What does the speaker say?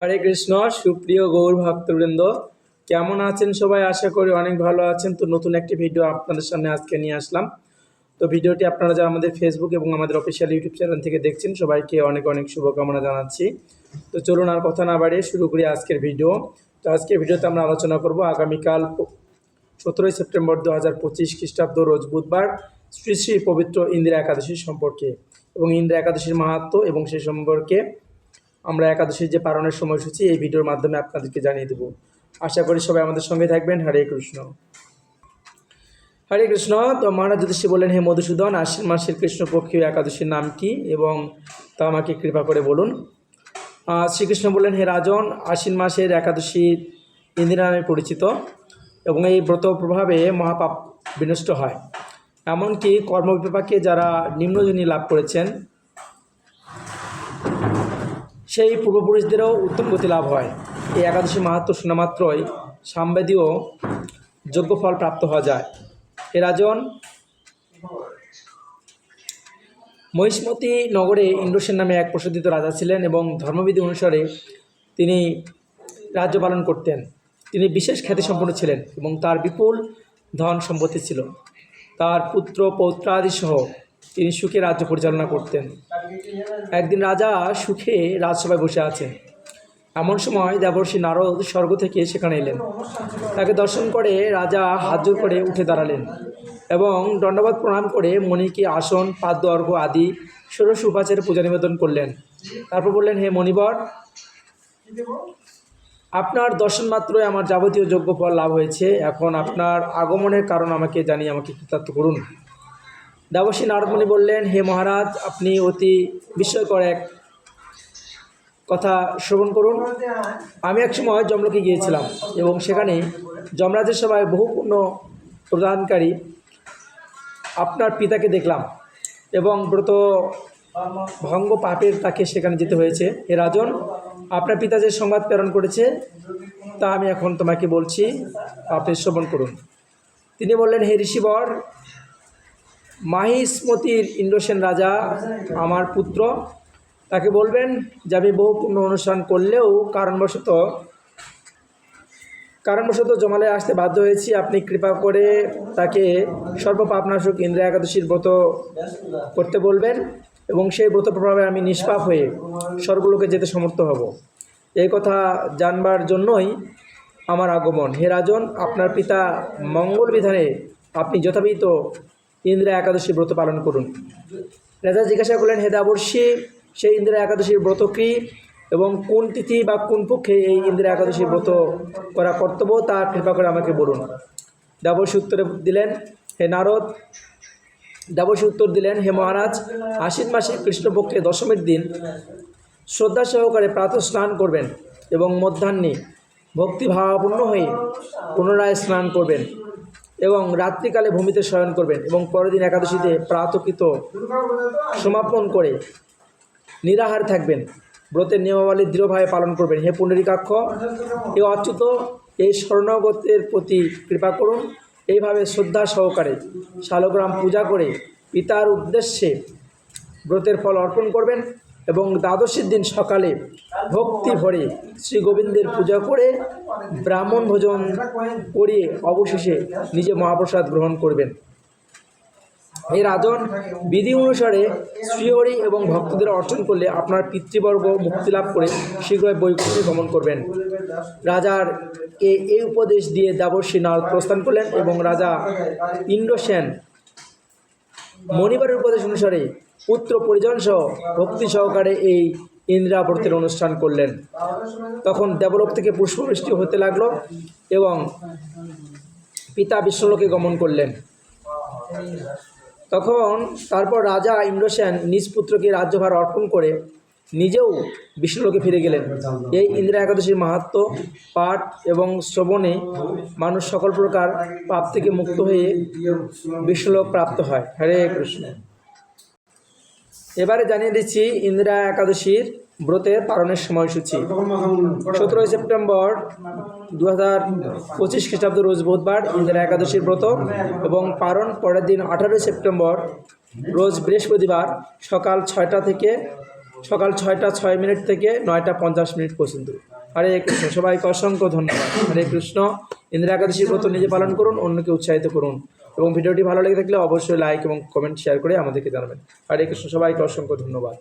হরে কৃষ্ণ। সুপ্রিয় গৌর ভক্তবৃন্দ, কেমন আছেন সবাই? আশা করি অনেক ভালো আছেন। তো নতুন একটি ভিডিও আপনাদের সামনে আজকে নিয়ে আসলাম। তো ভিডিওটি আপনারা যারা আমাদের ফেসবুক এবং আমাদের অফিসিয়াল ইউটিউব চ্যানেল থেকে দেখছেন সবাইকে অনেক অনেক শুভকামনা জানাচ্ছি। তো চলুন আর কথা না বাড়িয়ে শুরু করি আজকের ভিডিও। তো আজকের ভিডিওতে আমরা আলোচনা করব আগামীকাল 17 সেপ্টেম্বর 2025 খ্রিস্টাব্দ রোজ বুধবার শ্রী শ্রী পবিত্র ইন্দিরা একাদশী সম্পর্কে এবং ইন্দিরা একাদশীর মাহাত্ম্য এবং সেই সম্পর্কে আমরা একাদশীর যে পালনের সময়সূচি এই ভিডিওর মাধ্যমে আপনাদেরকে জানিয়ে দেব। আশা করি সবাই আমাদের সঙ্গে থাকবেন। হরে কৃষ্ণ। হরে কৃষ্ণ। তো মহারাজ যুধিষ্ঠির বললেন, হে মধুসূদন, আশ্বিন মাসের কৃষ্ণপক্ষীয় একাদশীর নাম কি এবং তা আমাকে কৃপা করে বলুন। শ্রীকৃষ্ণ বললেন, হে রাজন, আশ্বিন মাসের একাদশী ইন্দিরা নামে পরিচিত এবং এই ব্রত প্রভাবে মহাপাপ বিনষ্ট হয়। এমনকি কর্মবিপাকে যারা নিম্নজনী লাভ করেছেন সেই পূর্বপুরুষদেরও উত্তম গতি লাভ হয়। এই একাদশী মাহাত্ম্য শোনা মাত্রই সামবেদীয় যোগ্য ফল প্রাপ্ত হওয়া যায়। হে রাজন, মহিষ্মতি নগরে ইন্দ্রসেন নামে এক প্রসিদ্ধ রাজা ছিলেন এবং ধর্মবিধি অনুসারে তিনি রাজ্য পালন করতেন। তিনি বিশেষ খ্যাতিসম্পন্ন ছিলেন এবং তার বিপুল ধন সম্পত্তি ছিল। তার পুত্র পৌত্রাদি সহ তিনি সুখে রাজ্য পরিচালনা করতেন। একদিন রাজা সুখে রাজসভায় বসে আছেন। এমন সময় দেবর্ষি নারদ স্বর্গ থেকে সেখানে এলেন। তাকে দর্শন করে রাজা হাত জোড় করে উঠে দাঁড়ালেন এবং দণ্ডবত প্রণাম করে মণিকে আসন, পাদ্য অর্ঘ্য আদি ষোড়শ উপাচারে পূজা নিবেদন করলেন। তারপর বললেন, হে মণিবর, আপনার দর্শন মাত্রই আমার যাবতীয় যোগ্য ফল লাভ হয়েছে। এখন আপনার আগমনের কারণ আমাকে জানিয়ে আমাকে কৃতার্থ করুন। দেবর্ষি নারদমুনি বললেন, হে মহারাজ, আপনি অতি বিস্ময়কর এক কথা শ্রবণ করুন। আমি এক সময় যমলোকে গিয়েছিলাম এবং সেখানে যমরাজের সভায় বহু পুণ্য প্রদানকারী আপনার পিতাকে দেখলাম এবং ব্রত ভঙ্গ পাপের তাকে সেখানে যেতে হয়েছে। হে রাজন, আপনার পিতা যে সংবাদ প্রেরণ করেছে তা আমি এখন তোমাকে বলছি, আপনি শ্রবণ করুন। তিনি বললেন, হে ঋষিবর, মাহিষ্মতির ইন্দ্রসেন রাজা আমার পুত্র। তাকে বলবেন যে আমি বহু পুণ্য অনুষ্ঠান করলেও কারণবশত জমালয়ে আসতে বাধ্য হয়েছি। আপনি কৃপা করে তাকে সর্বপাপনাশক ইন্দিরা একাদশীর ব্রত করতে বলবেন এবং সেই ব্রত প্রভাবে আমি নিষ্পাপ হয়ে স্বর্গলোকে যেতে সমর্থ হব। এই কথা জানবার জন্যই আমার আগমন। হে রাজন, আপনার পিতা মঙ্গল বিধানে আপনি যথাবিহিত ইন্দিরা একাদশী ব্রত পালন করুন। রাজা জিজ্ঞাসা করলেন, হে দেবর্ষি, সেই ইন্দিরা একাদশীর ব্রত কী এবং কোন তিথি বা কোন পক্ষে এই ইন্দিরা একাদশীর ব্রত করা কর্তব্য তা কৃপা করে আমাকে বলুন। দেবর্ষি উত্তর দিলেন, হে মহারাজ, আশ্বিন মাসে কৃষ্ণপক্ষে দশমীর দিন শ্রদ্ধা সহকারে প্রাতঃ স্নান করবেন এবং মধ্যাহ্নে ভক্তিভাবাপূর্ণ হয়ে পুনরায় স্নান করবেন এবং রাত্রিকালে ভূমিতে শয়ন করবেন এবং পরের দিন একাদশীতে প্রাতঃকৃত সমাপন করে নিরাহার থাকবেন। ব্রতের নিয়মাবলী দৃঢ়ভাবে পালন করবেন। হে পুণ্ডরীকাক্ষ, হে অচ্যুত, এই শরণাগতের প্রতি কৃপা করুন। এইভাবে শ্রদ্ধা সহকারে শালগ্রাম পূজা করে পিতার উদ্দেশ্যে ব্রতের ফল অর্পণ করবেন এবং দ্বাদশীর দিন সকালে ভক্তি ভরে শ্রী গোবিন্দের পূজা করে ব্রাহ্মণ ভোজন করিয়ে অবশেষে নিজে মহাপ্রসাদ গ্রহণ করবেন। এই রাজন, বিধি অনুসারে শ্রীহরি এবং ভক্তদের অর্চন করলে আপনার পিতৃবর্গ মুক্তিলাভ করে শীঘ্রই বৈকুণ্ঠে গমন করবেন। রাজার এই উপদেশ দিয়ে দেবর্ষি নারদ প্রস্থান করলেন এবং রাজা ইন্দ্রসেন মণিবারের উপদেশ অনুসারে পুত্র পরিজন সহ ভক্তি সহকারে এই ইন্দিরা ব্রতের অনুষ্ঠান করলেন। তখন দেবলোক থেকে পুষ্পবৃষ্টি হতে লাগলো এবং পিতা বিষ্ণুলোকে গমন করলেন। তারপর রাজা ইন্দ্রসেন নিজ পুত্রকে রাজ্যভার অর্পণ করে নিজেও বিষ্ণুলোকে ফিরে গেলেন। এই ইন্দিরা একাদশীর মাহাত্ম্য পাঠ এবং শ্রবণে মানুষ সকল প্রকার পাপ থেকে মুক্ত হয়ে বিষ্ণুলোক প্রাপ্ত হয়। হরে কৃষ্ণ। এবারে জানিয়ে দিচ্ছি ইন্দিরা একাদশীর ব্রতের পালনের সময়সূচি। 17 সেপ্টেম্বর 2025 খ্রিস্টাব্দ রোজ বুধবার ইন্দিরা একাদশীর ব্রত এবং পালন পরের দিন 18 সেপ্টেম্বর রোজ বৃহস্পতিবার সকাল 6টা থেকে সকাল 6টা 6 মিনিট থেকে 9টা 50 মিনিট পর্যন্ত। হরে কৃষ্ণ, সবাইকে অসংখ্য ধন্যবাদ। হরে কৃষ্ণ। ইন্দিরা একাদশীর ব্রত নিজে পালন করুন, অন্যকে উৎসাহিত করুন, এবং ভিডিওটি ভালো লেগে থাকলে অবশ্যই লাইক এবং কমেন্ট শেয়ার করে আমাদেরকে জানাবেন। হরে কৃষ্ণ, সবাইকে অসংখ্য ধন্যবাদ।